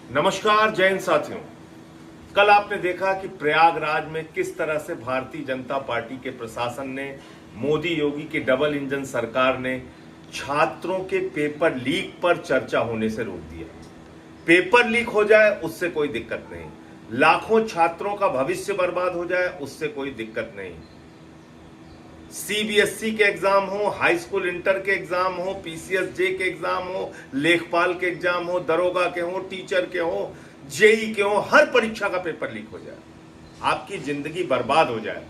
नमस्कार जय हिंद साथियों। कल आपने देखा कि प्रयागराज में किस तरह से भारतीय जनता पार्टी के प्रशासन ने, मोदी योगी की डबल इंजन सरकार ने छात्रों के पेपर लीक पर चर्चा होने से रोक दिया। पेपर लीक हो जाए उससे कोई दिक्कत नहीं, लाखों छात्रों का भविष्य बर्बाद हो जाए उससे कोई दिक्कत नहीं। सीबीएसई के एग्जाम हो, हाई स्कूल इंटर के एग्जाम हो, पीसीएस जे के एग्जाम हो, लेखपाल के एग्जाम हो, दरोगा के हो, टीचर के हो, जेई के हो, हर परीक्षा का पेपर लीक हो जाए, आपकी जिंदगी बर्बाद हो जाए,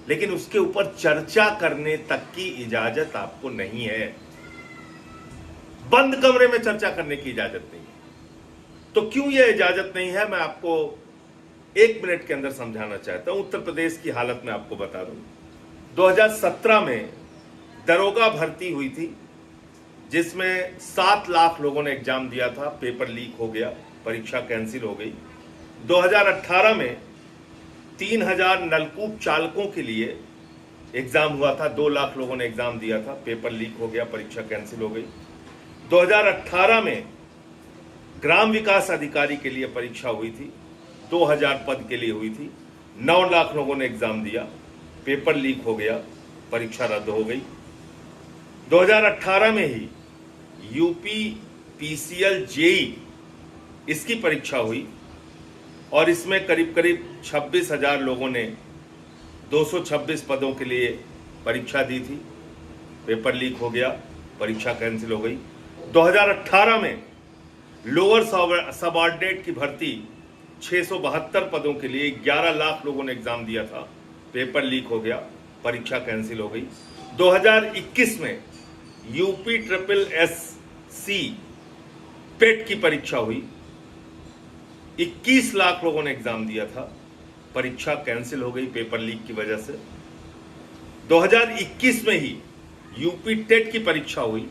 लेकिन उसके ऊपर चर्चा करने तक की इजाजत आपको नहीं है। बंद कमरे में चर्चा करने की इजाजत नहीं है। तो क्यों यह इजाजत नहीं है, मैं आपको 1 मिनट के अंदर समझाना चाहता हूं। उत्तर प्रदेश की हालत में आपको बता दूं, 2017 में दरोगा भर्ती हुई थी जिसमें 7 लाख लोगों ने एग्जाम दिया था, पेपर लीक हो गया, परीक्षा कैंसिल हो गई। 2018 में 3000 नलकूप चालकों के लिए एग्जाम हुआ था, 2 लाख लोगों ने एग्जाम दिया था, पेपर लीक हो गया, परीक्षा कैंसिल हो गई। 2018 में ग्राम विकास अधिकारी के लिए परीक्षा हुई थी, 2000 पद के लिए हुई थी, 9 लाख लोगों ने एग्जाम दिया, पेपर लीक हो गया, परीक्षा रद्द हो गई। 2018 में ही यूपी पीसीएल जेई इसकी परीक्षा हुई और इसमें करीब करीब 26,000 लोगों ने 226 पदों के लिए परीक्षा दी थी, पेपर लीक हो गया, परीक्षा कैंसिल हो गई। 2018 में लोअर सबऑर्डिनेट की भर्ती 672 पदों के लिए 11 लाख लोगों ने एग्जाम दिया था, पेपर लीक हो गया, परीक्षा कैंसिल हो गई। 2021 में यूपी ट्रिपल एससी पेट की परीक्षा हुई, 21 लाख लोगों ने एग्जाम दिया था, परीक्षा कैंसिल हो गई पेपर लीक की वजह से। 2021 में ही यूपी टेट की परीक्षा हुई,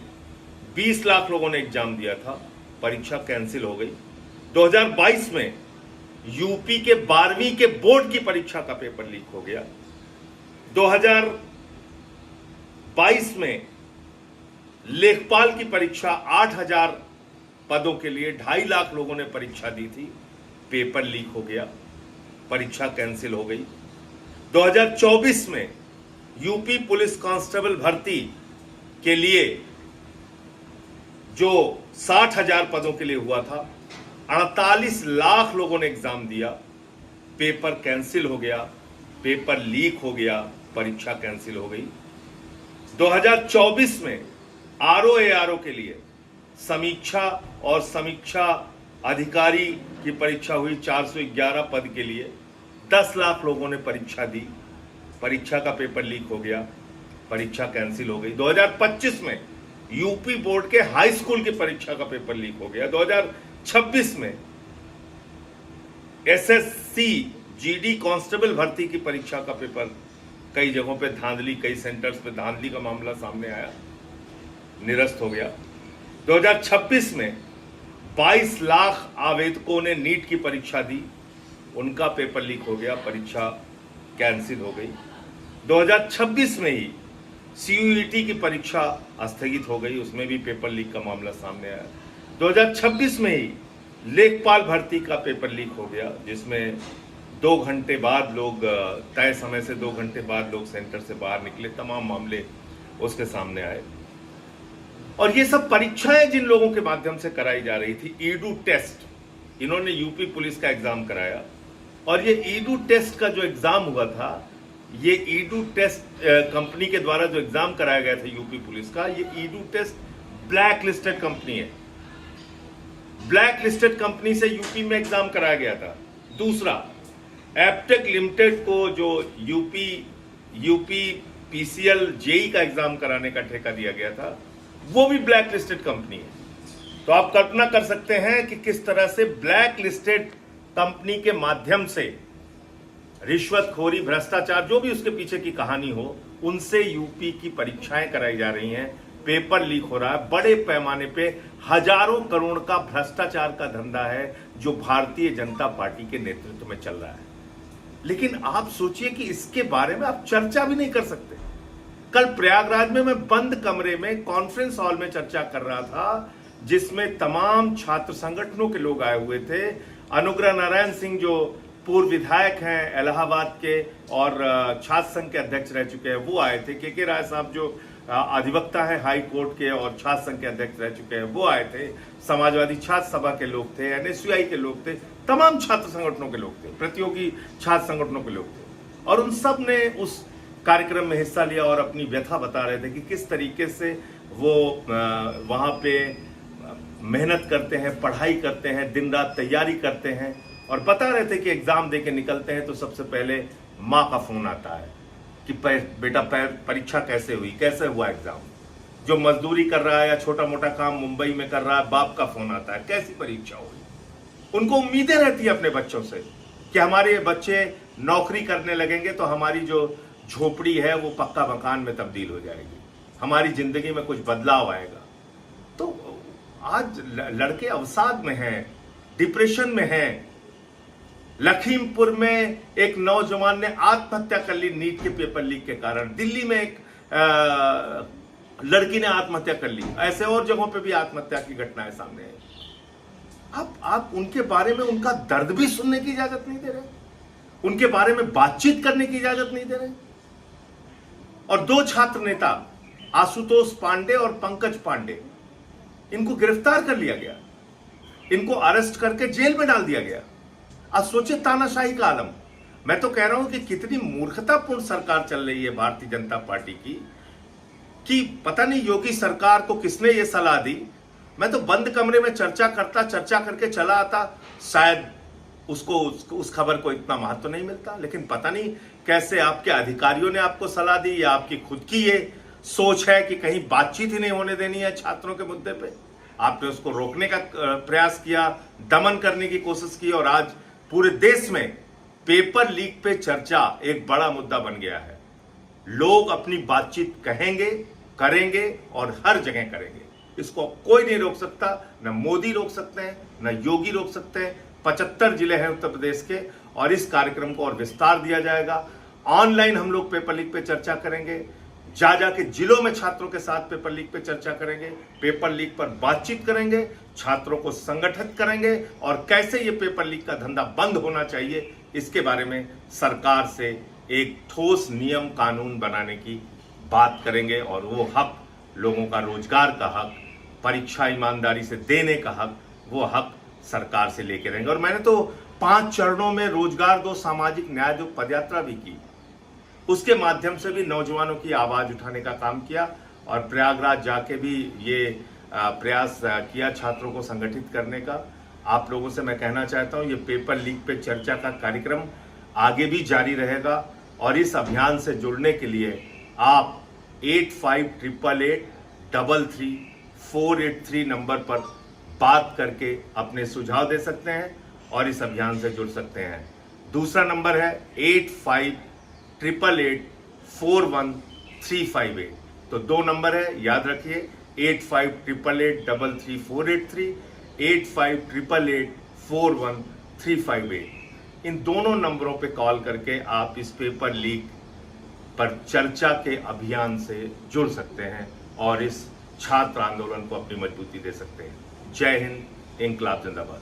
20 लाख लोगों ने एग्जाम दिया था, परीक्षा कैंसिल हो गई। 2022 में यूपी के 12वीं के बोर्ड की परीक्षा का पेपर लीक हो गया। 2022 में लेखपाल की परीक्षा 8000 पदों के लिए 2.5 लाख लोगों ने परीक्षा दी थी, पेपर लीक हो गया, परीक्षा कैंसिल हो गई। 2024 में यूपी पुलिस कांस्टेबल भर्ती के लिए जो 60,000 पदों के लिए हुआ था, 48 लाख लोगों ने एग्जाम दिया, पेपर कैंसिल हो गया, पेपर लीक हो गया, परीक्षा कैंसिल हो गई। 2024 में आरओ के लिए समीक्षा और समीक्षा अधिकारी की परीक्षा हुई, 411 पद के लिए 10 लाख लोगों ने परीक्षा दी, परीक्षा का पेपर लीक हो गया, परीक्षा कैंसिल हो गई। 2025 में यूपी बोर्ड के हाई स्कूल की परीक्षा का पेपर लीक हो गया। 2026 में एसएससी जीडी कांस्टेबल भर्ती की परीक्षा का पेपर कई जगहों पे धांधली, कई सेंटर्स पे धांधली का मामला सामने आया, निरस्त हो गया। 2026 में 22 लाख आवेदकों ने नीट की परीक्षा दी, उनका पेपर लीक हो गया, परीक्षा कैंसिल हो गई। 2026 में ही सीयूईटी की परीक्षा स्थगित हो गई, उसमें भी पेपर लीक का मामला सामने आया। 2026 में ही लेखपाल भर्ती का पेपर लीक हो गया, जिसमें 2 घंटे बाद लोग, तय समय से 2 घंटे बाद लोग सेंटर से बाहर निकले, तमाम मामले उसके सामने आए। और ये सब परीक्षाएं जिन लोगों के माध्यम से कराई जा रही थी, ईडू टेस्ट, इन्होंने यूपी पुलिस का एग्जाम कराया, और ये ईडू टेस्ट का जो एग्जाम हुआ था, ये ईडू टेस्ट कंपनी के द्वारा जो एग्जाम कराया गया था यूपी पुलिस का, ये Edutest black listed company है, ब्लैक लिस्टेड कंपनी से यूपी में एग्जाम कराया गया था। दूसरा, एप्टेक लिमिटेड को जो यूपी पीसीएल जेई का एग्जाम कराने का ठेका दिया गया था, वो भी ब्लैक लिस्टेड कंपनी है। तो आप कल्पना कर सकते हैं कि किस तरह से ब्लैक लिस्टेड कंपनी के माध्यम से रिश्वतखोरी, भ्रष्टाचार, जो भी उसके पीछे की कहानी हो, उनसे यूपी की परीक्षाएं कराई जा रही हैं, पेपर लीक हो रहा है। बड़े पैमाने पे हजारों करोड़ का भ्रष्टाचार का धंधा है जो भारतीय जनता पार्टी के नेतृत्व में चल रहा है। लेकिन आप सोचिए कि इसके बारे में आप चर्चा भी नहीं कर सकते। कल प्रयागराज में मैं बंद कमरे में कॉन्फ्रेंस हॉल में चर्चा कर रहा था, जिसमें तमाम छात्र संगठनों के लोग आए हुए थे। अनुग्रह नारायण सिंह जो पूर्व विधायक हैं इलाहाबाद के और छात्र संघ के अध्यक्ष रह चुके हैं, वो आए थे। के राय साहब जो अधिवक्ता हैं हाई कोर्ट के और छात्र संघ के अध्यक्ष रह चुके हैं, वो आए थे। समाजवादी छात्र सभा के लोग थे, एनएसयूआई के लोग थे, तमाम छात्र संगठनों के लोग थे, प्रतियोगी छात्र संगठनों के लोग थे। और उन सब ने उस कार्यक्रम में हिस्सा लिया और अपनी व्यथा बता रहे थे कि किस तरीके से वो वहाँ पे मेहनत करते हैं, पढ़ाई करते हैं, दिन रात तैयारी करते हैं। और बता रहे थे कि एग्जाम दे के निकलते हैं तो सबसे पहले माँ का फोन आता है कि बेटा परीक्षा कैसे हुई, कैसे हुआ एग्जाम। जो मजदूरी कर रहा है या छोटा मोटा काम मुंबई में कर रहा है, बाप का फोन आता है, कैसी परीक्षा हुई। उनको उम्मीदें रहती है अपने बच्चों से कि हमारे बच्चे नौकरी करने लगेंगे तो हमारी जो झोपड़ी है वो पक्का मकान में तब्दील हो जाएगी, हमारी जिंदगी में कुछ बदलाव आएगा। तो आज लड़के अवसाद में हैं, डिप्रेशन में हैं। लखीमपुर में एक नौजवान ने आत्महत्या कर ली नीट के पेपर लीक के कारण। दिल्ली में एक लड़की ने आत्महत्या कर ली। ऐसे और जगहों पे भी आत्महत्या की घटनाएं सामने आई। आप उनके बारे में उनका दर्द भी सुनने की इजाजत नहीं दे रहे, उनके बारे में बातचीत करने की इजाजत नहीं दे रहे। और दो छात्र नेता आशुतोष पांडे और पंकज पांडे, इनको गिरफ्तार कर लिया गया, इनको अरेस्ट करके जेल में डाल दिया गया। आज सोचे तानाशाही का आलम। मैं तो कह रहा हूं कि कितनी मूर्खतापूर्ण सरकार चल रही है भारतीय जनता पार्टी की, कि पता नहीं योगी सरकार को किसने ये सलाह दी। मैं तो बंद कमरे में चर्चा करके चला आता, शायद उसको उस खबर को इतना महत्व नहीं मिलता। लेकिन पता नहीं कैसे आपके अधिकारियों ने आपको सलाह दी या आपकी खुद की ये सोच है कि कहीं बातचीत ही नहीं होने देनी है छात्रों के मुद्दे पे। आपने उसको रोकने का प्रयास किया, दमन करने की कोशिश की, और आज पूरे देश में पेपर लीक पे चर्चा एक बड़ा मुद्दा बन गया है। लोग अपनी बातचीत कहेंगे, करेंगे और हर जगह करेंगे। इसको कोई नहीं रोक सकता, न मोदी रोक सकते हैं, न योगी रोक सकते हैं। 75 जिले हैं उत्तर प्रदेश के, और इस कार्यक्रम को और विस्तार दिया जाएगा। ऑनलाइन हम लोग पेपर लीक पे चर्चा करेंगे, जाके जिलों में छात्रों के साथ पेपर लीक पे चर्चा करेंगे, पेपर लीक पर बातचीत करेंगे, छात्रों को संगठित करेंगे, और कैसे ये पेपर लीक का धंधा बंद होना चाहिए इसके बारे में सरकार से एक ठोस नियम कानून बनाने की बात करेंगे। और वो हक, लोगों का रोजगार का हक, परीक्षा ईमानदारी से देने का हक, वो हक सरकार से लेके रहेंगे। और मैंने तो 5 चरणों में रोजगार दो, सामाजिक न्याय दो पदयात्रा भी की। उसके माध्यम से भी नौजवानों की आवाज उठाने का काम किया, और प्रयागराज जाके भी ये प्रयास किया छात्रों को संगठित करने का। आप लोगों से मैं कहना चाहता हूं, ये पेपर लीक पे चर्चा का कार्यक्रम आगे भी जारी रहेगा। और इस अभियान से जुड़ने के लिए आप 8588833483 नंबर पर बात करके अपने सुझाव दे सकते हैं और इस अभियान से जुड़ सकते हैं। दूसरा नंबर है 8588841358। तो 2 नंबर है, याद रखिए, 8588833483, 8588841358। इन दोनों नंबरों पे कॉल करके आप इस पेपर लीक पर चर्चा के अभियान से जुड़ सकते हैं और इस छात्र आंदोलन को अपनी मजबूती दे सकते हैं। जय हिंद, इंकलाब जिंदाबाद।